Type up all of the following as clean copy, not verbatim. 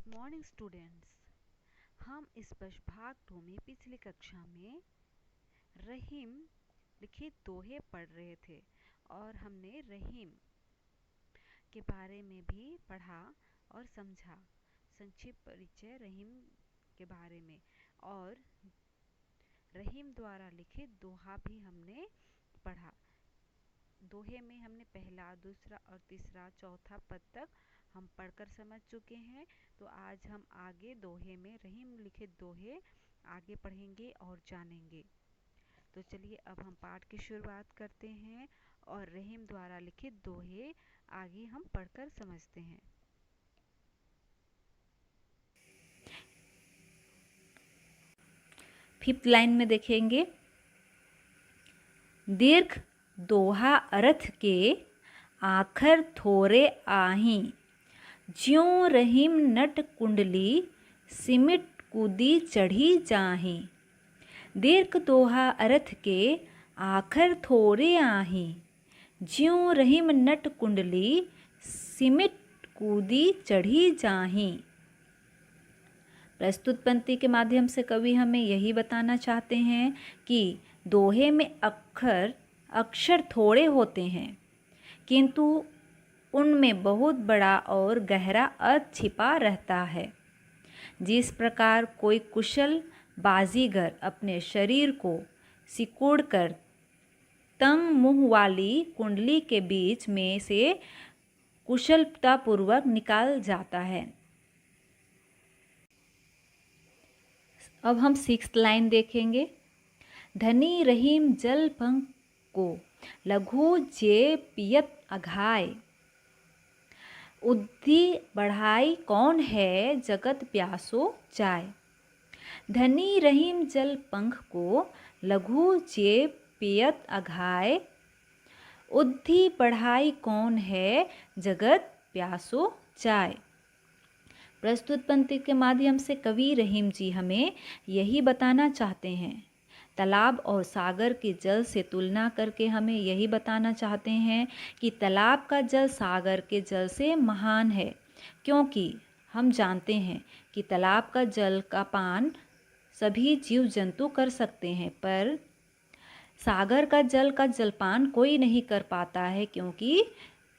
Morning students. हम इस भाग 2 में पिछली कक्षा में रहीम लिखित दोहे पढ़ रहे थे और हमने रहीम के बारे में भी पढ़ा और समझा। संक्षिप्त परिचय रहीम के बारे में और रहीम द्वारा लिखित दोहा भी हमने पढ़ा। दोहे में हमने पहला, दूसरा और तीसरा, चौथा पद तक हम पढ़कर समझ चुके हैं। तो आज हम आगे दोहे में रहीम लिखित दोहे आगे पढ़ेंगे और जानेंगे। तो चलिए अब हम पाठ की शुरुआत करते हैं और रहीम द्वारा लिखित दोहे आगे हम पढ़कर समझते हैं। फिफ्थ लाइन में देखेंगे, दीर्घ दोहा अर्थ के आखर थोरे आही, ज्यों रहीम नट कुंडली सिमिट कूदी चढ़ी जाही। दीर्घ दोहा अर्थ के आखर थोरे आही, ज्यों रहीम नट कुंडली सिमिट कूदी चढ़ी जाही। प्रस्तुत पंक्ति के माध्यम से कवि हमें यही बताना चाहते हैं कि दोहे में अक्षर थोड़े होते हैं, किंतु उनमें बहुत बड़ा और गहरा अर्थ छिपा रहता है। जिस प्रकार कोई कुशल बाजीगर अपने शरीर को सिकोड़कर तंग मुंह वाली कुंडली के बीच में से कुशलतापूर्वक निकाल जाता है। अब हम सिक्स्थ लाइन देखेंगे, धनी रहीम जल पंख को लघु जे पियत अघाय, उद्धि बढ़ाई कौन है जगत प्यासो जाय। धनी रहीम जल पंख को लघु जे पियत अघाय, उद्धि बढ़ाई कौन है जगत प्यासो जाय। प्रस्तुत पंक्ति के माध्यम से कवि रहीम जी हमें यही बताना चाहते हैं। तालाब और सागर के जल से तुलना करके हमें यही बताना चाहते हैं कि तालाब का जल सागर के जल से महान है, क्योंकि हम जानते हैं कि तालाब का जल का पान सभी जीव जंतु कर सकते हैं, पर सागर का जल का जलपान कोई नहीं कर पाता है, क्योंकि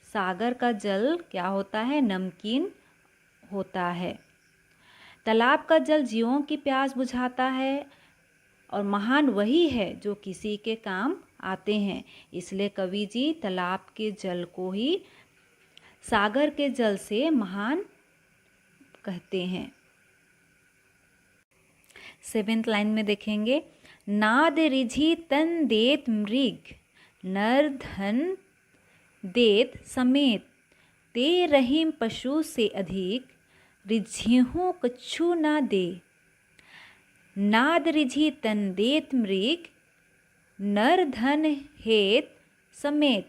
सागर का जल क्या होता है, नमकीन होता है। तालाब का जल जीवों की प्यास बुझाता है और महान वही है जो किसी के काम आते हैं। इसलिए कवि जी तालाब के जल को ही सागर के जल से महान कहते हैं। सेवेंथ लाइन में देखेंगे, नाद रिझी तन देत मृग, नर धन देत समेत, ते रहीम पशु से अधिक, रिझिहूँ कछु ना दे। नाद रिझी तन देत मृग, नर धन हेत समेत,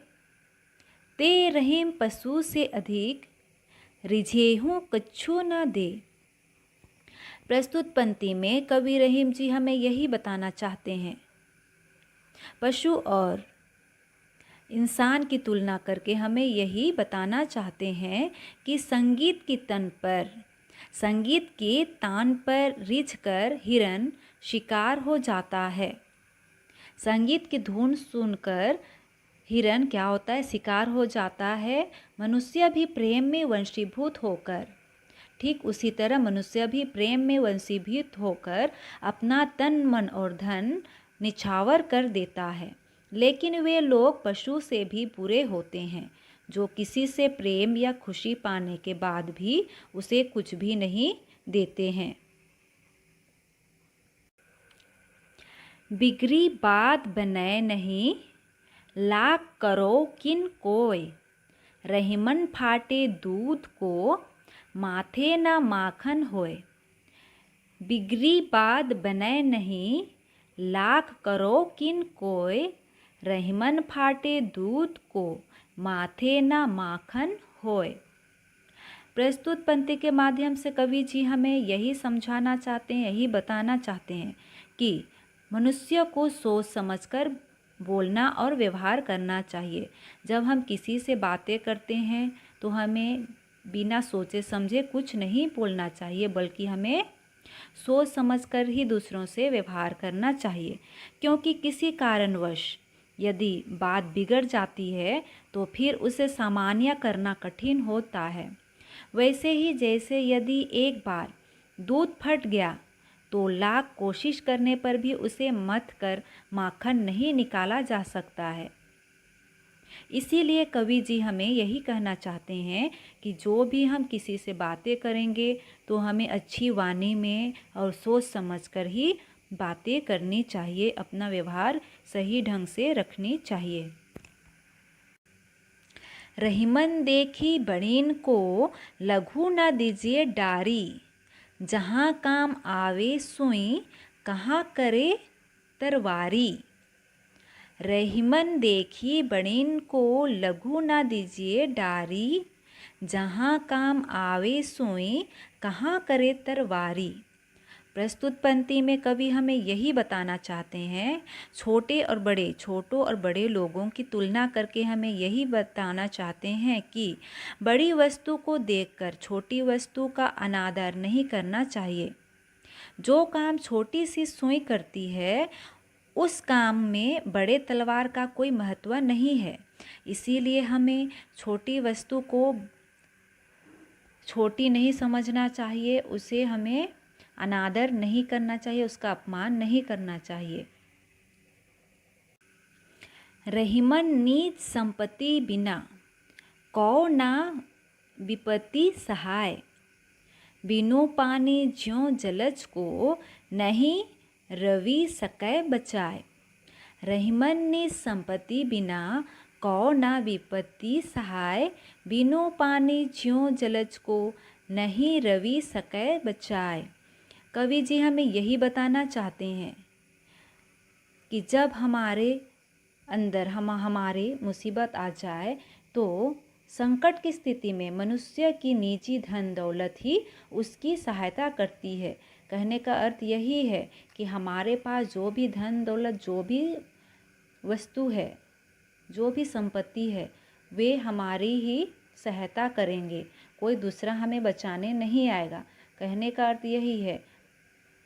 ते रहीम पशु से अधिक, रिझेहूँ कछु ना दे। प्रस्तुत पंक्ति में कवि रहीम जी हमें यही बताना चाहते हैं। पशु और इंसान की तुलना करके हमें यही बताना चाहते हैं कि संगीत की संगीत के तान पर रिझकर हिरन शिकार हो जाता है। संगीत की धुन सुनकर हिरन क्या होता है, शिकार हो जाता है। मनुष्य भी प्रेम में वशीभूत होकर, ठीक उसी तरह मनुष्य भी प्रेम में वशीभूत होकर अपना तन मन और धन निछावर कर देता है। लेकिन वे लोग पशु से भी बुरे होते हैं, जो किसी से प्रेम या खुशी पाने के बाद भी उसे कुछ भी नहीं देते हैं। बिगड़ी बात बनय नहीं, लाख करो किन कोय, रहीमन फाटे दूध को, माथे न माखन होय। बिगड़ी बात बनय नहीं, लाख करो किन कोय, रहीमन फाटे दूध को, माथे न माखन होय। प्रस्तुत पंक्ति के माध्यम से कवि जी हमें यही समझाना चाहते हैं, यही बताना चाहते हैं कि मनुष्य को सोच समझकर बोलना और व्यवहार करना चाहिए। जब हम किसी से बातें करते हैं तो हमें बिना सोचे समझे कुछ नहीं बोलना चाहिए, बल्कि हमें सोच समझकर ही दूसरों से व्यवहार करना चाहिए, क्योंकि किसी कारणवश यदि बात बिगड़ जाती है तो फिर उसे सामान्य करना कठिन होता है। वैसे ही जैसे यदि एक बार दूध फट गया तो लाख कोशिश करने पर भी उसे मथ कर माखन नहीं निकाला जा सकता है। इसीलिए कवि जी हमें यही कहना चाहते हैं कि जो भी हम किसी से बातें करेंगे तो हमें अच्छी वाणी में और सोच समझकर ही बातें करनी चाहिए, अपना व्यवहार सही ढंग से रखनी चाहिए। रहीमन देखी बड़ीन को लघु न दीजिए डारी, जहाँ काम आवे सुई कहाँ करे तरवारी। रहीमन देखी बड़ीन को लघु न दीजिए डारी, जहाँ काम आवे सुई कहाँ करे तरवारी। प्रस्तुत पंक्ति में कवि हमें यही बताना चाहते हैं, छोटों और बड़े लोगों की तुलना करके हमें यही बताना चाहते हैं कि बड़ी वस्तु को देखकर छोटी वस्तु का अनादर नहीं करना चाहिए। जो काम छोटी सी सुई करती है उस काम में बड़े तलवार का कोई महत्व नहीं है। इसीलिए हमें छोटी वस्तु को छोटी नहीं समझना चाहिए, उसे हमें अनादर नहीं करना चाहिए, उसका अपमान नहीं करना चाहिए। रहीमन नीच संपत्ति बिना कौ ना विपत्ति सहाय, बिनु पानी ज्यों जलज को नहीं रवि सकै बचाए। रहीमन नीच संपत्ति बिना कौ ना विपत्ति सहाय, बिनु पानी ज्यों जलज को नहीं रवि सकै बचाए। कवि जी हमें यही बताना चाहते हैं कि जब हमारे अंदर हमारे मुसीबत आ जाए तो संकट की स्थिति में मनुष्य की निजी धन दौलत ही उसकी सहायता करती है। कहने का अर्थ यही है कि हमारे पास जो भी धन दौलत, जो भी वस्तु है, जो भी संपत्ति है, वे हमारी ही सहायता करेंगे, कोई दूसरा हमें बचाने नहीं आएगा। कहने का अर्थ यही है।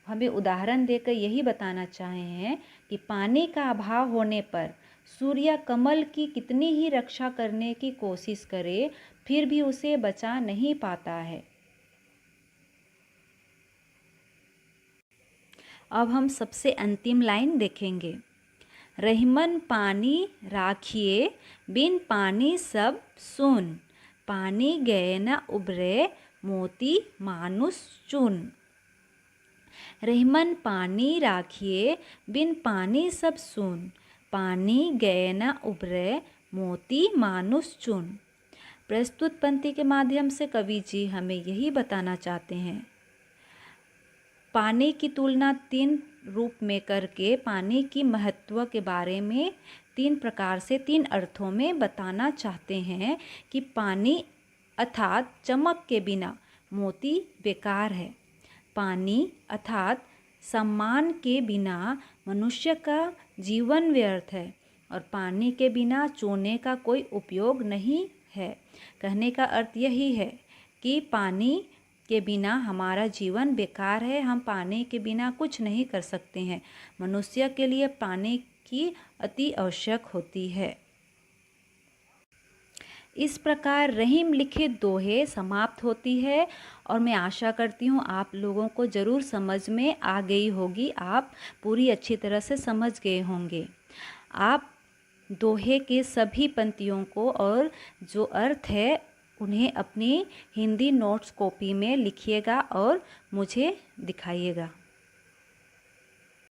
हमें उदाहरण देकर यही बताना चाहे हैं कि पानी का अभाव होने पर सूर्य कमल की कितनी ही रक्षा करने की कोशिश करे फिर भी उसे बचा नहीं पाता है। अब हम सबसे अंतिम लाइन देखेंगे। रहीमन पानी राखिए बिन पानी सब सुन, पानी गए न उबरे मोती मानुष चुन। रहीमन पानी राखिए बिन पानी सब सुन, पानी गए न उबरे मोती मानुष चुन। प्रस्तुत पंक्ति के माध्यम से कवि जी हमें यही बताना चाहते हैं। पानी की तुलना 3 रूप में करके पानी की महत्व के बारे में 3 प्रकार से 3 अर्थों में बताना चाहते हैं कि पानी अर्थात चमक के बिना मोती बेकार है। पानी अर्थात सम्मान के बिना मनुष्य का जीवन व्यर्थ है और पानी के बिना सोने का कोई उपयोग नहीं है। कहने का अर्थ यही है कि पानी के बिना हमारा जीवन बेकार है, हम पानी के बिना कुछ नहीं कर सकते हैं। मनुष्य के लिए पानी की अति आवश्यक होती है। इस प्रकार रहीम लिखित दोहे समाप्त होती है और मैं आशा करती हूँ आप लोगों को ज़रूर समझ में आ गई होगी, आप पूरी अच्छी तरह से समझ गए होंगे। आप दोहे के सभी पंक्तियों को और जो अर्थ है उन्हें अपनी हिंदी नोट्स कॉपी में लिखिएगा और मुझे दिखाइएगा।